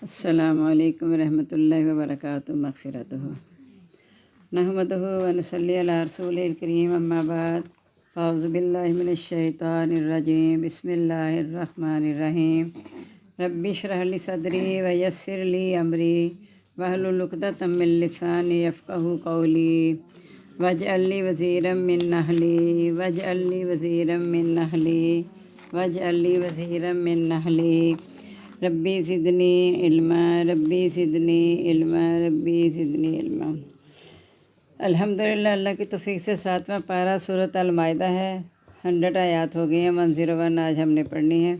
السلام علیکم ورحمۃ اللہ وبرکاتہ مغفرتہ نحمدہ ونصلی علی رسول الکریم اما بعد اعوذ باللہ من الشیطان الرجیم بسم اللہ الرحمن الرحیم رب اشرح لی صدری ویسر لی امری واحلل عقدۃ من لسانی یفقہوا قولی واجعل لی وزیرا من اہلی واجعل لی وزیرا من اہلی واجعل لی وزیرا من اہلی ربی زدنی علما ربی زدنی علما ربی زدنی علما۔ الحمدللہ اللہ کی توفیق سے 7واں پارہ سورۃ المائدہ ہے۔ 100 آیات ہو گئی ہیں۔ 101 آج ہم نے پڑھنی ہے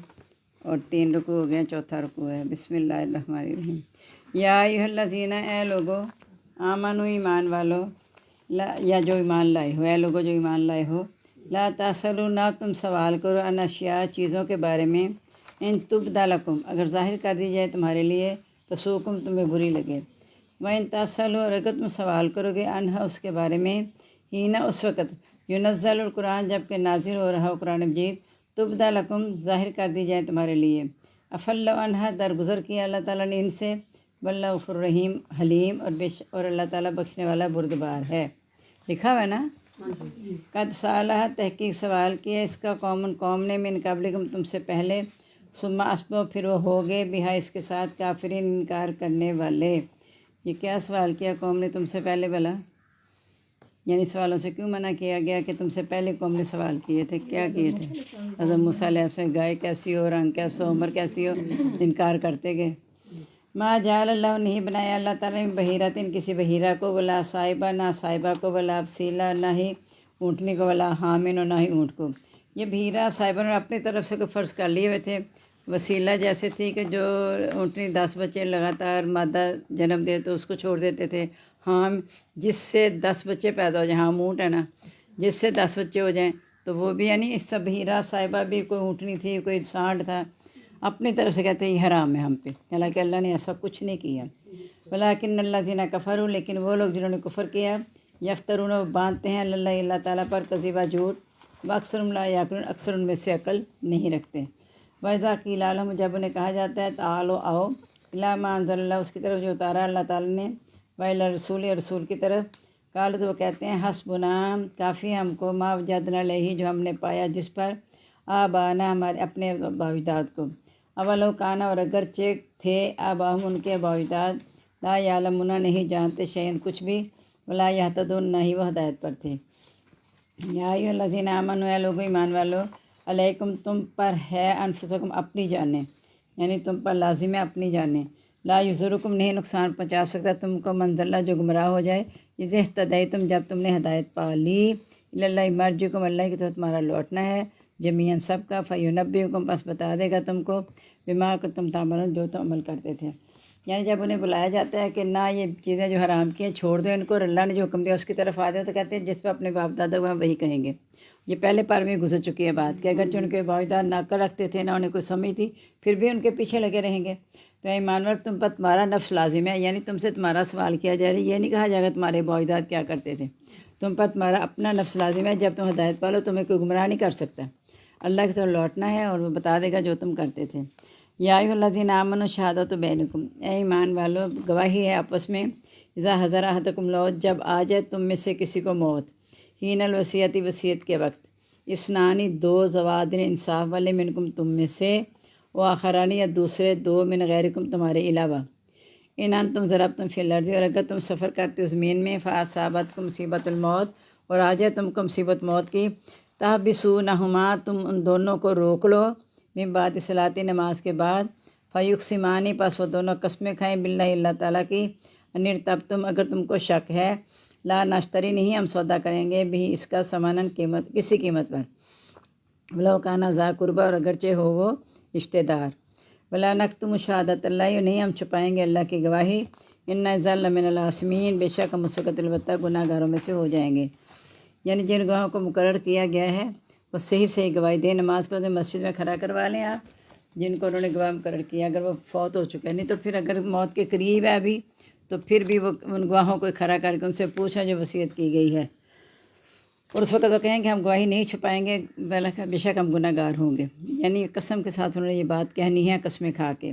اور 3 رکوع ہو گئے ہیں، 4تھا رکوع ہے۔ بسم اللہ الرحمن الرحیم۔ یا ایھا الذین، اے لوگو، آمنو ایمان والو، یا جو ایمان لائے ہو، اے لوگو جو ایمان لائے ہو، لا تسألوا، نہ تم سوال کرو، عن اشیاء، چیزوں کے بارے میں، ان تبدا لکم، اگر ظاہر کر دی جائے تمہارے لیے، تسؤکم، تمہیں بری لگے، وَإِن تسألوا، اور اگر تم سوال کرو گے، عنہا، اس کے بارے میں، حین، اس وقت، ینزل القرآن، جب کہ نازل ہو رہا ہو قرآن مجید، تبدا لکم، ظاہر کر دی جائے تمہارے لیے، افلوا عنہا، درگزر کیا اللہ تعالیٰ نے ان سے، واللہ غفور رحیم، حلیم، اور اللہ تعالیٰ بخشنے والا بردبار ہے۔ لکھا ہوا ہے نا؟ قد سالہ، تحقیق سوال کیا اس کا قوم نے، من قبلکم، تم سے پہلے، ثم اصبحوا، پھر وہ ہو گئے، بہا، اس کے ساتھ، کافرین، انکار کرنے والے۔ یہ کیا سوال کیا قوم نے تم سے پہلے بھلا؟ یعنی سوالوں سے کیوں منع کیا گیا کہ تم سے پہلے قوم نے سوال کیے تھے؟ کیا کیے تھے؟ حضرت موسیٰ علیہ السلام سے گائے کیسی ہو، رنگ کیسا ہو، عمر کیسی ہو، انکار کرتے گئے۔ ما جعل اللہ، نہیں بنایا اللہ تعالیٰ نے، بحیرتن، کسی بحیرہ کو، ولا صاحبہ، نہ صاحبہ کو، ولا وسیلہ، نہ ہی اونٹنی کو، ولا حامن، اور نہ ہی اونٹ کو۔ یہ بحیرہ صاحبہ نے اپنی طرف سے کوئی فرض کر لیے ہوئے تھے۔ وسیلہ جیسے تھی کہ جو اونٹنی 10 بچے لگاتار مادہ جنم دے تو اس کو چھوڑ دیتے تھے۔ ہاں، جس سے 10 بچے پیدا ہو جائیں، ہاں اونٹ ہے نا، جس سے 10 بچے ہو جائیں تو وہ بھی، یعنی اس سب بحیرہ صاحبہ بھی کوئی اونٹنی تھی، کوئی سانڈ تھا، اپنی طرف سے کہتے ہیں یہ حرام ہے ہم پہ، حالانکہ اللہ نے ایسا کچھ نہیں کیا۔ ولیکن الذین کفروا، لیکن وہ لوگ جنہوں نے کفر کیا، یفترون، باندھتے ہیں، اللہ تعالیٰ پر، کذبا، جھوٹ، واکثرهم لا یعقلون، اکثر ان میں سے عقل نہیں رکھتے۔ وَإِذَا قِیلَ لَهُمْ، جب انہیں کہا جاتا ہے تعالوا، آؤ، اِلیٰ مَا أَنزَلَ اللَّهُ، اس کی طرف جو اتارا اللہ تعالیٰ نے، وَإِلَى الرَّسُولِ، رسول کی طرف، قالوا، تو وہ کہتے ہیں، حسبنا، کافی ہم کو، ما وجدنا علیہ، جو ہم نے پایا جس پر، آبانا، ہمارے اپنے آباء و اجداد کو، اولو کانا، اور اگرچہ تھے، آباہم، ان کے آباء و اجداد، لا یعلمون، نہیں جانتے، شیئن، کچھ بھی، ولا یہتدون، نہ ہی وہ ہدایت پر تھے۔ یا ایھا الذین آمنوا، اے لوگو ایمان والو، علیکم، تم پر ہے، انفسکم، اپنی جانیں، یعنی تم پر لازم ہے اپنی جانیں، لا یضرکم، نہیں نقصان پہنچا سکتا تم کو، من ضل، جو گمراہ ہو جائے، اذا اہتدیتم، جب تم نے ہدایت پا لی، الی اللہ مرجعکم، اللہ کی طرف تمہارا لوٹنا ہے، جمیعاً، سب کا، فینبئکم، بس بتا دے گا تم کو، بما کنتم تعملون، جو تم عمل کرتے تھے۔ یعنی جب انہیں بلایا جاتا ہے کہ نہ یہ چیزیں جو حرام کی ہیں چھوڑ دیں ان کو، اور اللہ نے جو حکم دیا اس کی طرف آ جاؤ، تو کہتے ہیں جس پہ اپنے باپ دادا ہوا وہی کہیں گے۔ یہ پہلے پار میں گزر چکی ہے بات کہ اگرچہ ان کے باپ دادا نہ کر رکھتے تھے، نہ انہیں کوئی سمجھ تھی، پھر بھی ان کے پیچھے لگے رہیں گے۔ تو اے ایمانور، تم پر تمہارا نفس لازم ہے، یعنی تم سے تمہارا سوال کیا جائے، یہ نہیں کہا جائے گا تمہارے باپ دادا کیا کرتے تھے، تم پر تمہارا اپنا نفس لازم ہے، جب تم ہدایت پالو تمہیں کوئی گمراہ نہیں کر سکتا، اللہ کی طرف لوٹنا ہے اور وہ بتا دے گا جو تم کرتے تھے۔ یا ایھا الذین آمنوا شہادۃ بینکم، اے ایمان والو، گواہی ہے آپس میں، اذا حضر احدکم الموت، جب آ جائے تم میں سے کسی کو موت، حین الوصیۃ، وصیت کے وقت، اثنان، دو، ذوی عدل، انصاف والے، منکم، تم میں سے، وآخران، یا دوسرے دو، من غیرکم، تمہارے علاوہ، ان انتم ضربتم فی الارض، اور اگر تم سفر کرتے ہو زمین میں، فاصابتکم مصیبۃ الموت، اور آ جائے تم کو مصیبت موت کی، تحبسونہما، تم ان دونوں کو روک لو، من بعد صلاۃ، نماز کے بعد، فیقسمان، پس وہ دونوں قسمیں کھائیں، باللہ، اللہ تعالیٰ کی، ان ارتبتم، اگر تم کو شک ہے، لا نشتری، نہیں ہم سودا کریں گے، بھی اس کا، ثمناً، قیمت، کسی قیمت پر، ولو کان ذا قربیٰ، اور اگرچہ ہو وہ رشتہ دار، ولا نکتم شہادۃ اللہ، اور نہیں ہم چھپائیں گے اللہ کی گواہی، ان اذا لمن الآثمین، بے شک ہم اس وقت البتہ گناہ گاروں میں سے ہو جائیں گے۔ یعنی جن گواہوں کو مقرر کیا گیا ہے وہ صحیح گواہی دیں، نماز پڑھتے مسجد میں کھڑا کروا لیں آپ جن کو انہوں نے گواہ مقرر کیا، اگر وہ فوت ہو چکے، نہیں تو پھر اگر موت کے قریب ہے ابھی تو پھر بھی وہ ان گواہوں کو کھڑا کر کے ان سے پوچھا جو وصیت کی گئی ہے، اور اس وقت وہ کہیں کہ ہم گواہی نہیں چھپائیں گے، بے شک ہم گناہ گار ہوں گے، یعنی قسم کے ساتھ انہوں نے یہ بات کہنی ہے، قسمیں کھا کے۔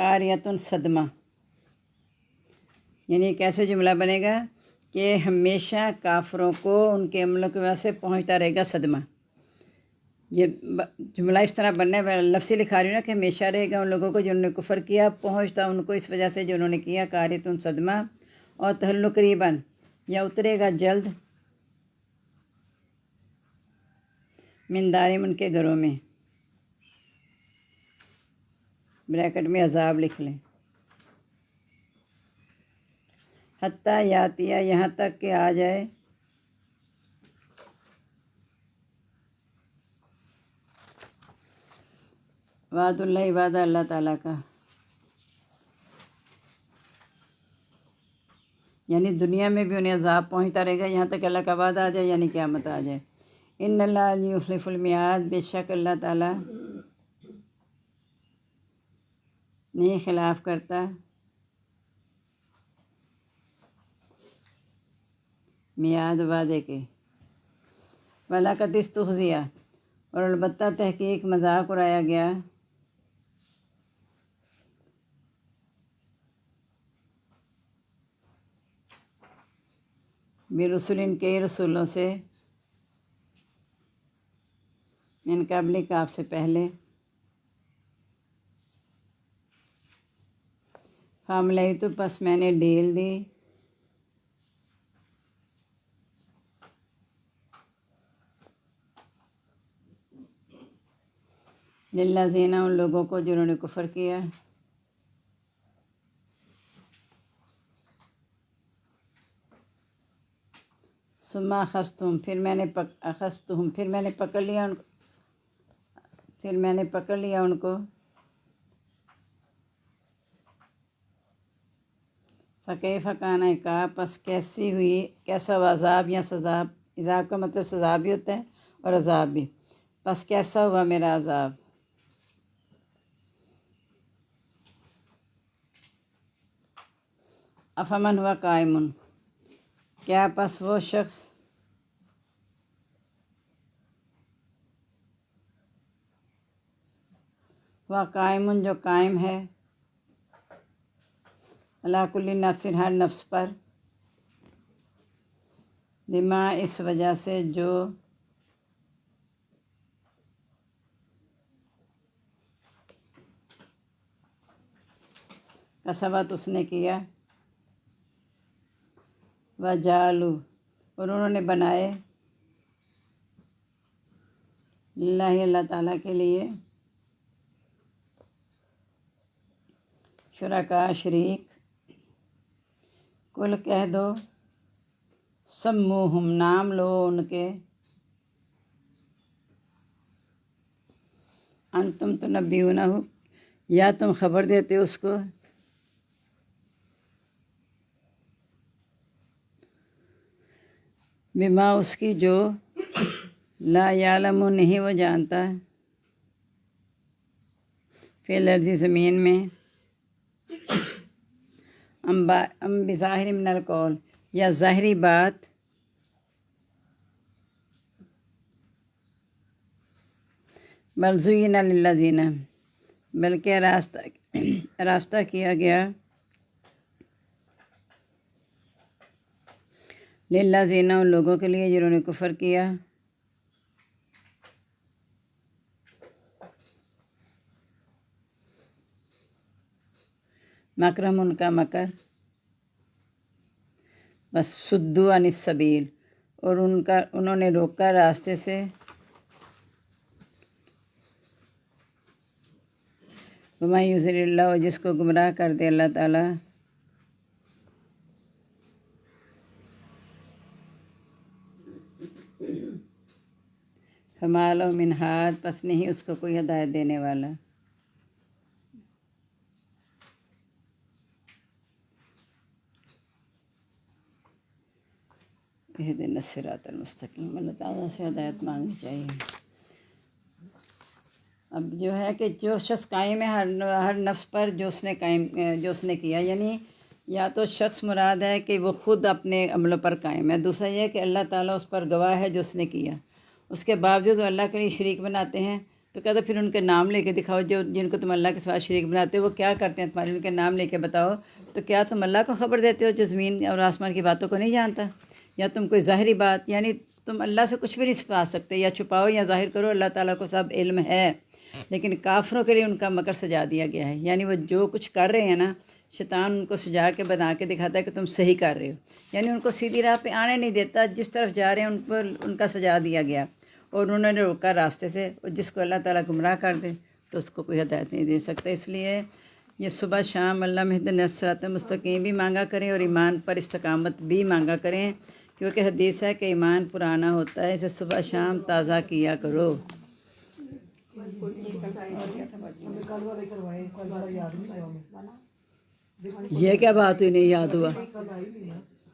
قاریۃ صدمہ، یعنی کیسے جملہ بنے گا کہ ہمیشہ کافروں کو ان کے عملوں کی وجہ سے پہنچتا رہے گا صدمہ۔ یہ جملہ اس طرح بننا ہے، لفظی لکھا رہی ہوں نا کہ ہمیشہ رہے گا ان لوگوں کو جنہوں نے کفر کیا، پہنچتا ان کو اس وجہ سے جو انہوں نے کیا، قاریۃ صدمہ، اور تحل قریباً یا اترے گا جلد، من دارہم ان کے گھروں میں، بریکٹ میں عذاب لکھ لیں، حتیٰ یاتیہ یہاں تک کہ آ جائے، وعد اللہ، وعدہ اللہ تعالیٰ کا، یعنی دنیا میں بھی انہیں عذاب پہنچتا رہے گا یہاں تک اللہ کا وعدہ آ جائے، یعنی قیامت آ جائے۔ ان اللہ لا یخلف المیعاد، بے شک اللہ تعالیٰ نہیں خلاف کرتا میعاد وعدے کے۔ وَلَقَدِ اسْتُهْزِئَ، اور البتہ تحقیق مذاق اڑایا گیا، برسول، کئی رسولوں سے، من قبلک، آپ سے پہلے، فَأَمْلَيْتُ، پس میں نے ڈھیل دی، للذین، ان لوگوں کو جنہوں نے کفر کیا، ثم اخذتہم، پھر میں نے پکڑ لیا ان کو، فکیف کان عقاب، پس کیسا ہوا عذاب یا سزا، عذاب کا مطلب سزا بھی ہوتا ہے اور عذاب بھی، پس کیسا ہوا میرا عذاب۔ افمن ہوا قائم، کیا پس وہ شخص ہوا قائم، جو قائم ہے، علی کل نفس، ہر نفس پر، بما، اس وجہ سے، جو کسبت، اس نے کیا، وجعلوا، اور انہوں نے بنائے، للہ، اللہ تعالیٰ کے لیے، شرکاء، شریک، کل کہہ دو، سموہم، نام لو ان کے، انتم تنبئونہ، یا تم خبر دیتے اس کو، بما، اس کی، جو لا یعلم، نہیں وہ جانتا، فی الارض، زمین میں، ام بظاہر من القول، یا ظاہری بات، بل زین للذین، بلکہ راستہ کیا گیا، للذین، ان لوگوں کے لیے جنہوں نے کفر کیا، مکرہم، ان کا مکر، بس صدوا عن السبیل، اور انہوں نے روکا راستے سے، ومن یضلل اللہ، جس کو گمراہ کر دے اللہ تعالیٰ، فما لہ من ہاد، پس نہیں اس کو کوئی ہدایت دینے والا۔ اہدنا الصراط المستقیم، اللہ تعالیٰ سے ہدایت مانگنی چاہیے۔ اب جو ہے کہ جو شخص قائم ہے ہر نفس پر، جو اس نے کیا، یعنی یا تو شخص مراد ہے کہ وہ خود اپنے عملوں پر قائم ہے، دوسرا یہ ہے کہ اللہ تعالیٰ اس پر گواہ ہے جو اس نے کیا، اس کے باوجود وہ اللہ کے لیے شریک بناتے ہیں، تو کہتا پھر ان کے نام لے کے دکھاؤ، جو جن کو تم اللہ کے ساتھ شریک بناتے ہو وہ کیا کرتے ہیں تمہارے، ان کے نام لے کے بتاؤ۔ تو کیا تم اللہ کو خبر دیتے ہو جو زمین اور آسمان کی باتوں کو نہیں جانتا؟ یا تم کوئی ظاہری بات، یعنی تم اللہ سے کچھ بھی نہیں چھپا سکتے، یا چھپاؤ یا ظاہر کرو، اللہ تعالیٰ کو سب علم ہے۔ لیکن کافروں کے لیے ان کا مکر سجا دیا گیا ہے، یعنی وہ جو کچھ کر رہے ہیں نا، شیطان ان کو سجا کے بنا کے دکھاتا ہے کہ تم صحیح کر رہے ہو، یعنی ان کو سیدھی راہ پہ آنے نہیں دیتا، جس طرف جا رہے ہیں ان پر ان کا سجا دیا گیا، اور انہوں نے روکا راستے سے، اور جس کو اللہ تعالیٰ گمراہ کر دے تو اس کو کوئی ہدایت نہیں دے سکتا۔ اس لیے یہ صبح شام اللہ اہدنا الصراط المستقیم بھی مانگا کریں، اور ایمان پر استقامت بھی مانگا کریں، کیونکہ حدیث ہے کہ ایمان پرانا ہوتا ہے، اسے صبح شام تازہ کیا کرو۔ یہ کیا بات ہوئی، نہیں یاد ہوا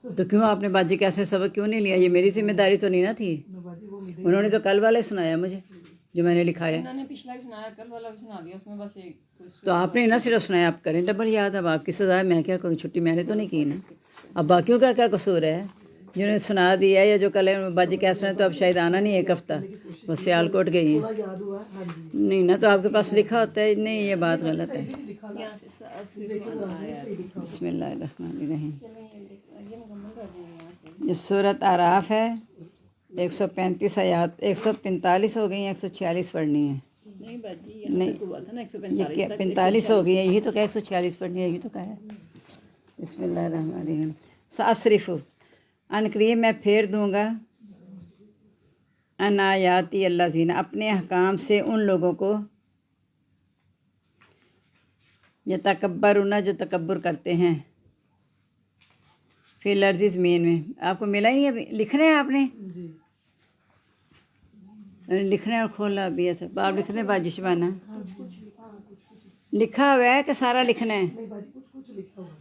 تو کیوں آپ نے باجی کیسے سبق کیوں نہیں لیا؟ یہ میری ذمہ داری تو نہیں نا تھی، انہوں نے تو کل والا ہی سنایا مجھے جو میں نے لکھا ہے، تو آپ نے نہ صرف سنایا، آپ کریں ڈبل یاد۔ اب آپ کی سزا ہے، میں کیا کروں، چھٹی میں نے تو نہیں کی نا، اب باقیوں کا کیا قصور ہے؟ جنہوں نے سنا دیا ہے یا جو کل باجی کیا سنا، تو اب شاید آنا نہیں ایک ہفتہ، وہ سیال کوٹ گئی ہیں نہیں نا، تو آپ کے پاس لکھا ہوتا ہے، نہیں یہ بات غلط ہے۔ بسم اللہ الرحمن الرحیم۔ یہ سورۃ اعراف ہے، 135 آیات، 145 ہو گئی ہیں، 146 پڑھنی ہے، نہیں یہ 45 ہو گئی ہے، یہی تو کہا 146 پڑھنی ہے، یہی تو کہا ہے۔ بسم اللہ الرحمن الرحیم۔ سأصرف، ان قریب میں پھیر دوں گا، ان آیاتی الذین، اپنے احکام سے ان لوگوں کو، یتکبرون، جو تکبر کرتے ہیں، فی الارض، زمین میں۔ آپ کو ملا ہی نہیں ابھی، لکھنا ہے آپ نے، لکھنا ہے اور کھولنا ابھی ایسا، آپ لکھنے باجی شبانہ لکھا ہوا ہے کہ سارا لکھنا ہے؟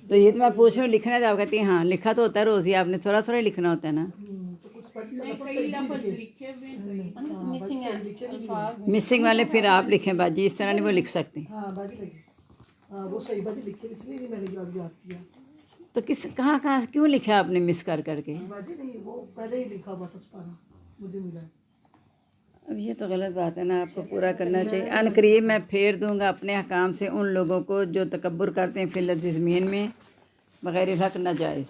تو یہ تو میں پوچھ رہی ہوں، لکھنا ہے تو آپ کہتی ہیں ہاں لکھا تو ہوتا ہے روز ہی، آپ نے تھوڑا تھوڑا لکھنا ہوتا ہے نا۔ مسنگ والے پھر آپ لکھیں باجی، اس طرح نہیں وہ لکھ سکتے۔ تو کہاں کیوں لکھا آپ نے مس کر کے؟ اب یہ تو غلط بات ہے نا، آپ کو پورا کرنا چاہیے۔ ان قریب میں پھیر دوں گا اپنے احکام سے ان لوگوں کو جو تکبر کرتے ہیں فی الارض، زمین میں، بغیر حق ناجائز۔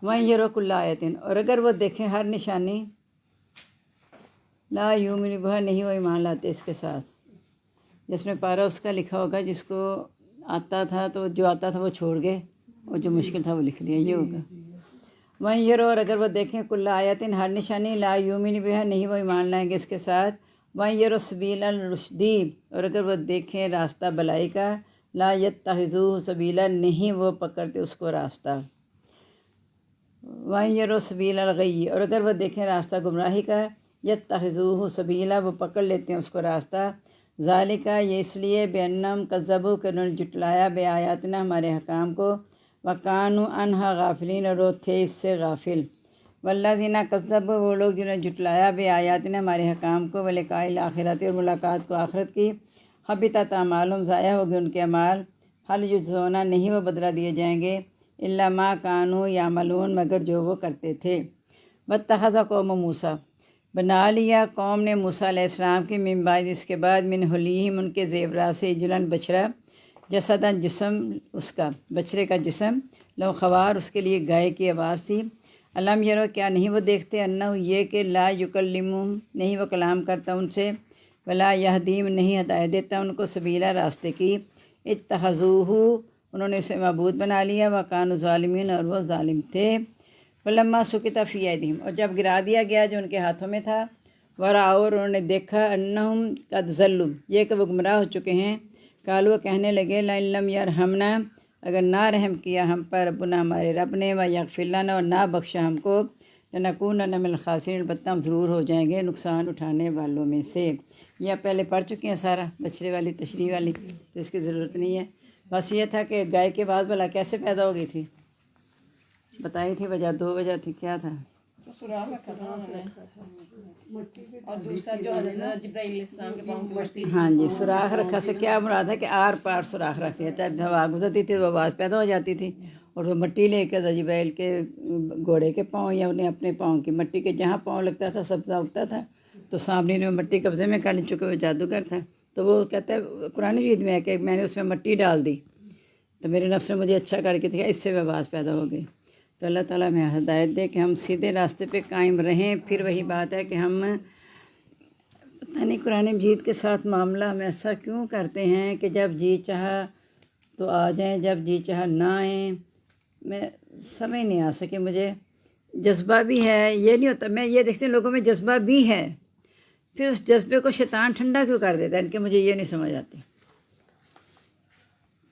وَإِن يَرَوْا كُلَّ آیَةٍ، اور اگر وہ دیکھیں ہر نشانی، لا یؤمنوا بہا، نہیں وہ ایمان لاتے اس کے ساتھ۔ جس میں پارا اس کا لکھا ہوگا، جس کو آتا تھا تو جو آتا تھا وہ چھوڑ گئے، اور جو مشکل تھا وہ لکھ لیا، یہ ہوگا۔ وَإِن يَرَوْا، اور اگر وہ دیکھیں کُلَّ آیَةٍ، ہر نشانی، لا یؤمنوا بہا، نہیں وہ ایمان لائیں گے اس کے ساتھ۔ وَإِن يَرَوْا سَبِیلَ الرُّشْدِ، اور اگر وہ دیکھیں راستہ بلائی کا، لا یتخذوہ سبیلا، نہیں وہ پکڑتے اس کو راستہ۔ وَإِن يَرَوْا سَبِیلَ الْغَیِّ، اور اگر وہ دیکھیں راستہ گمراہی کا، یتخذوہ سبیلا، وہ پکڑ لیتے ہیں اس کو راستہ۔ ذالک، یہ اس لیے، بأنہم کذبوا، کہ انہوں نے جھٹلایا، بآیاتنا، ہمارے احکام کو، وکانوا عنہا غافلین، اور وہ تھے اس سے غافل۔ والذین کذبوا، وہ لوگ جنہوں نے جھٹلایا، بآیاتنا، ہمارے احکام کو، ولقاء الآخرۃ، اور ملاقات کو آخرت کی، حبطت اعمالہم، ضائع ہو گئے ان کے اعمال، هل یجزون، نہیں وہ بدلہ دیے جائیں گے، الا ما کانوا یعملون، مگر جو وہ کرتے تھے۔ واتخذ قوم موسیٰ، بنا لیا قوم نے موسیٰ علیہ السلام کی، من بعد، اس کے بعد، من حلیہم، ان کے زیورات سے، عجلاً بچڑا، جسداً، جسم اس کا، بچڑے کا جسم، لو خوار، اس کے لیے گائے کی آواز تھی۔ الم یرو، کیا نہیں وہ دیکھتے، انہ، یہ کہ، لا یکلمہم، نہیں وہ کلام کرتا ان سے، ولا یہدیم، نہیں ہدایت دیتا ان کو، سبیلا، راستے کی۔ اتخذوہ، انہوں نے اسے معبود بنا لیا، وکانوا ظالمین، اور وہ ظالم تھے۔ فلما سقط فی ایدیہم، اور جب گرا دیا گیا جو ان کے ہاتھوں میں تھا، ورأوا، اور انہوں نے دیکھا، انہم قد ضلوا، یہ کہ وہ گمراہ ہو چکے ہیں، قالوا، کہنے لگے، لئن لم یرحمنا، اگر نہ رحم کیا ہم پر ربنا، ہمارے رب نے، ویغفر لنا، اور نہ بخشا ہم کو، لنکونن من الخاسرین، البتہ ہم ضرور ہو جائیں گے نقصان اٹھانے والوں میں سے۔ یہ آپ پہلے پڑھ چکے ہیں سارا، بچڑے والی تشریح والی، تو اس کی ضرورت نہیں ہے۔ بس یہ تھا کہ گائے کے بعد بھلا کیسے پیدا ہو گئی تھی، بتائی تھی وجہ، دو وجہ تھی، کیا تھا؟ سوراخ رکھا تھا انہوں نے، اور دوسرا جو حضرت جبرائیل علیہ السلام کے پاؤں کی مٹی، ہاں جی، سوراخ رکھا سے کیا مراد ہے کہ آر پار سوراخ رکھتے ہیں، جب ہوا گزرتی تھی تو آواز پیدا ہو جاتی تھی، اور وہ مٹی لے کے جبرائیل کے گھوڑے کے پاؤں یا انہیں اپنے پاؤں کی مٹی کے جہاں پاؤں لگتا تھا سبزہ اگتا تھا، تو سامنے نے مٹی قبضے میں کر لی، چونکہ وہ جادوگر تھا، تو وہ کہتا ہے قرآن مجید میں ہے کہ میں نے اس میں مٹی ڈال دی تو میرے نفس نے مجھے اچھا کر کے دکھا، اس سے آواز پیدا ہو گئی۔ تو اللہ تعالیٰ ہمیں ہدایت دے کہ ہم سیدھے راستے پہ قائم رہیں۔ پھر وہی بات ہے کہ ہم پتہ نہیں قرآن مجید کے ساتھ معاملہ ہم ایسا کیوں کرتے ہیں کہ جب جی چاہا تو آ جائیں، جب جی چاہا نہ آئیں۔ میں سمجھ نہیں آ سکے، مجھے جذبہ بھی ہے، یہ نہیں ہوتا، میں یہ دیکھتی ہوں لوگوں میں جذبہ بھی ہے، پھر اس جذبے کو شیطان ٹھنڈا کیوں کر دیتا ہے، ان کے مجھے یہ نہیں سمجھ آتی۔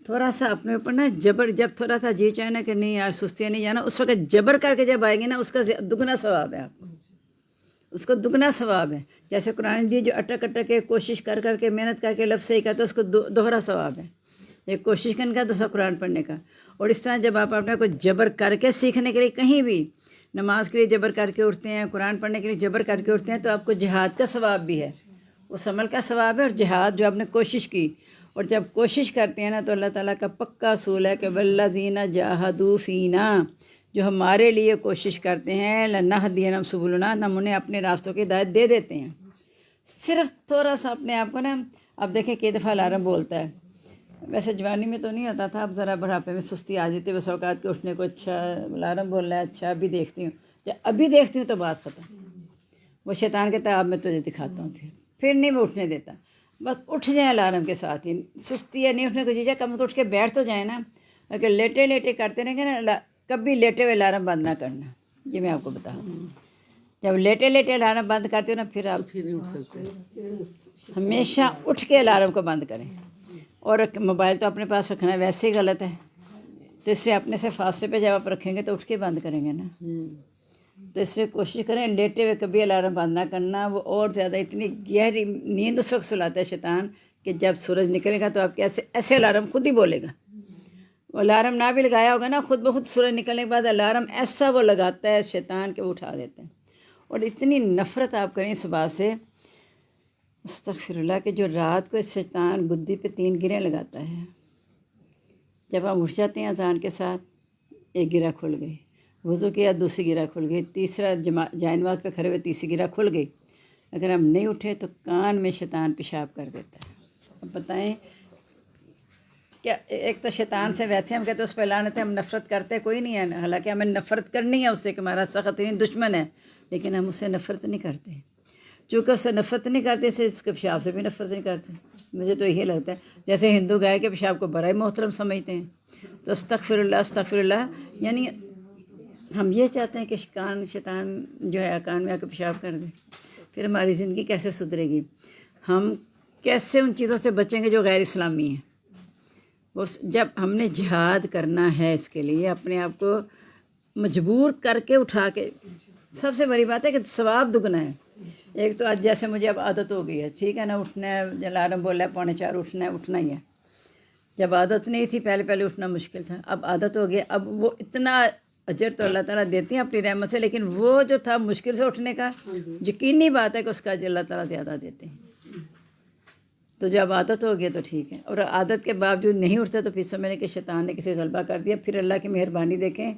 تھوڑا سا اپنے اوپر نا جبر، جب تھوڑا سا جی چاہے نا کہ نہیں آج سستی نہیں جانا، اس وقت جبر کر کے جب آئیں گے نا، اس کا دگنا ثواب ہے، آپ کو اس کو دگنا ثواب ہے۔ جیسے قرآن جی جو اٹک اٹک کے کوشش کر کر کے محنت کر کے لفظ صحیح کرتا ہے، اس کو دوہرا ثواب ہے، ایک کوشش کرنے کا، دوسرا قرآن پڑھنے کا۔ اور اس طرح جب آپ اپنے کو جبر کر کے سیکھنے کے لیے کہیں بھی نماز کے لیے جبر کر کے اٹھتے ہیں، قرآن پڑھنے کے لیے جبر کر کے اٹھتے ہیں، تو آپ کو جہاد کا ثواب بھی ہے، اس عمل کا ثواب ہے، اور جہاد جو آپ نے کوشش کی، اور جب کوشش کرتے ہیں نا تو اللہ تعالیٰ کا پکا اصول ہے کہ والذین جاہدوا فینا، جو ہمارے لیے کوشش کرتے ہیں، لنہدینہم سبلنا، ہم انہیں اپنے راستوں کی ہدایت دے دیتے ہیں۔ صرف تھوڑا سا اپنے آپ کو نا، اب دیکھیں کئی دفعہ الارم بولتا ہے، ویسے جوانی میں تو نہیں ہوتا تھا، اب ذرا بڑھاپے میں سستی آ جاتی ہے، بس اوقات کے اٹھنے کو، اچھا الارم بول رہا ہے، اچھا ابھی دیکھتی ہوں، جب ابھی دیکھتی ہوں تو بات ختم۔ وہ شیطان کہتا ہے اب میں تجھے دکھاتا ہوں، پھر نہیں میں اٹھنے دیتا، بس اٹھ جائیں الارم کے ساتھ ہی، سستی ہے نہیں اٹھنے کو، جیجا کم اٹھ کے بیٹھ تو جائیں نا، اگر لیٹے لیٹے کرتے رہیں گے نا، کبھی لیٹے ہوئے الارم بند نہ کرنا، یہ میں آپ کو بتاؤں، جب لیٹے لیٹے الارم بند کرتے ہو نا، پھر آپ پھر نہیں اٹھ سکتے۔ ہمیشہ اٹھ کے الارم کو بند کریں۔ اور موبائل تو اپنے پاس رکھنا ویسے ہی غلط ہے، تو اس سے اپنے سے فاصلے پہ جب آپ رکھیں گے تو اٹھ کے بند کریں گے نا، تو اس سے کوشش کریں لیٹے ہوئے کبھی الارم بند نہ کرنا۔ وہ اور زیادہ اتنی گہری نیند اس وقت سلاتا ہے شیطان کہ جب سورج نکلے گا تو آپ کے ایسے الارم خود ہی بولے گا، وہ الارم نہ بھی لگایا ہوگا نا، خود بخود سورج نکلنے کے بعد الارم ایسا وہ لگاتا ہے شیطان کہ وہ اٹھا دیتے ہیں۔ اور اتنی نفرت آپ کریں اس بات سے، استغفر اللہ، کہ جو رات کو شیطان بدھی پہ 3 گریں لگاتا ہے، جب ہم اٹھ جاتے ہیں اذان کے ساتھ، ایک گرہ کھل گئی، وضو کیا دوسری گرہ کھل گئی، تیسرا جائے نماز پہ کھڑے ہوئے تیسری گرہ کھل گئی، اگر ہم نہیں اٹھے تو کان میں شیطان پیشاب کر دیتا ہے۔ اب بتائیں کیا، ایک تو شیطان سے ویسے ہم کہتے ہیں اس پہ لعنت ہے، ہم نفرت کرتے کوئی نہیں ہے، حالانکہ ہمیں نفرت کرنی ہے اس سے کہ ہمارا سخت ترین دشمن ہے، لیکن ہم اس سے نفرت نہیں کرتے، چونکہ اس سے نفرت نہیں کرتے، اس سے اس کے پیشاب سے بھی نفرت نہیں کرتے۔ مجھے تو یہی لگتا ہے جیسے ہندو گائے کے پیشاب کو بڑا ہی محترم سمجھتے ہیں، تو استغفر اللہ، یعنی ہم یہ چاہتے ہیں کہ شیطان جو ہے کان میں آ کے پیشاب کر دے، پھر ہماری زندگی کیسے سدھرے گی؟ ہم کیسے ان چیزوں سے بچیں گے جو غیر اسلامی ہیں؟ وہ جب ہم نے جہاد کرنا ہے، اس کے لیے اپنے آپ کو مجبور کر کے اٹھا کے، سب سے بڑی بات ہے کہ ثواب دگنا ہے۔ ایک تو آج جیسے مجھے اب عادت ہو گئی ہے، ٹھیک ہے نا، اٹھنا ہے، الارم بول رہا ہے 3:45 اٹھنا ہے، اٹھنا ہی ہے۔ جب عادت نہیں تھی، پہلے اٹھنا مشکل تھا، اب عادت ہو گئی، اب وہ اتنا اجر تو اللہ تعالیٰ دیتی ہیں اپنی رحمت سے، لیکن وہ جو تھا مشکل سے اٹھنے کا، یقینی بات ہے کہ اس کا اجر اللہ تعالیٰ زیادہ دیتے ہیں۔ تو جب عادت ہو گیا تو ٹھیک ہے، اور عادت کے باوجود نہیں اٹھتا تو پھر سمجھنے کہ شیطان نے کسی غلبہ کر دیا۔ پھر اللہ کی مہربانی دیکھیں،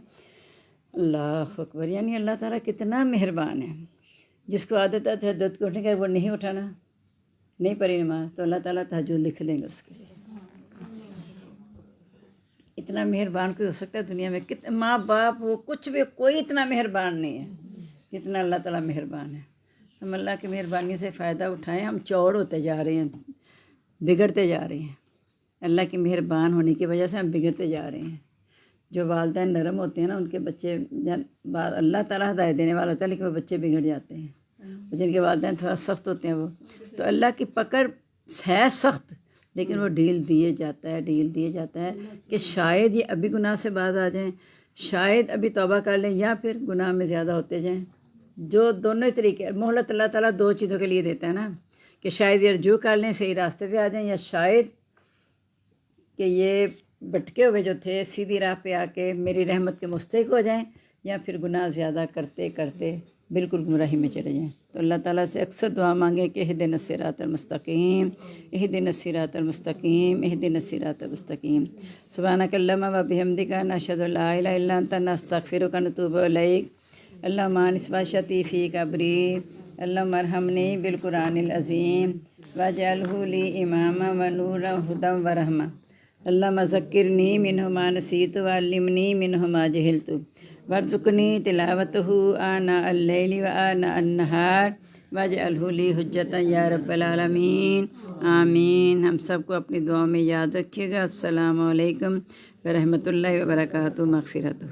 اللہ اکبر، یعنی اللہ تعالیٰ کتنا مہربان ہے۔ جس کو عادت ہے تہجد کو اٹھنے کا، وہ نہیں اٹھانا، نہیں پڑھی نماز، تو اللہ تعالیٰ تہجد لکھ لیں گے اس کے لیے۔ اتنا مہربان کوئی ہو سکتا ہے دنیا میں؟ ماں باپ وہ کچھ بھی، کوئی اتنا مہربان نہیں ہے جتنا اللہ تعالیٰ مہربان ہے۔ ہم اللہ کی مہربانی سے فائدہ اٹھائیں، ہم چور ہوتے جا رہے ہیں، بگڑتے جا رہے ہیں، اللہ کی مہربان ہونے کی وجہ سے ہم بگڑتے جا رہے ہیں۔ جو والدین نرم ہوتے ہیں نا، ان کے بچے، اللہ تعالیٰ ہدایت دینے والا ہوتا ہے لیکن وہ بچے بگڑ جاتے ہیں، اور جن کے والدین تھوڑا سخت ہوتے ہیں، وہ تو اللہ کی پکڑ ہے سخت، لیکن وہ ڈھیل دیے جاتا ہے کہ شاید یہ ابھی گناہ سے باز آ جائیں، شاید ابھی توبہ کر لیں، یا پھر گناہ میں زیادہ ہوتے جائیں۔ جو دونوں طریقے، مہلت اللہ تعالیٰ 2 چیزوں کے لیے دیتا ہے نا، کہ شاید یہ رجوع کر لیں، صحیح راستے پہ آ جائیں، یا شاید کہ یہ بھٹکے ہوئے جو تھے سیدھی راہ پہ آ کے میری رحمت کے مستحق ہو جائیں، یا پھر گناہ زیادہ کرتے کرتے بالکل گمراہی میں چلے جائیں۔ تو اللہ تعالیٰ سے اکثر دعا مانگیں کہ اہدنا الصراط المستقیم، اہدنا الصراط المستقیم، اہدنا الصراط المستقیم۔ سبحانک اللہم و بحمدک، نشہد ان لا الہ الا انت، نستغفرک و نتوب الیک۔ اللہم انس باشتی فی قبری اللہم ارحمنی بالقرآن العظیم واجعلہ لی اماما و نورا ہدی و رحمہ اللہم ذکرنی منہ ما نسیت وعلمنی منہ ما جہلت وارزقنی تلاوتہ آناء اللیل و آناء النہار واجعلہ لی حجتا یا رب العالمین آمین۔ ہم سب کو اپنی دعاؤں میں یاد رکھیے گا۔ السلام علیکم ورحمۃ اللہ وبرکاتہ، مغفرتہ۔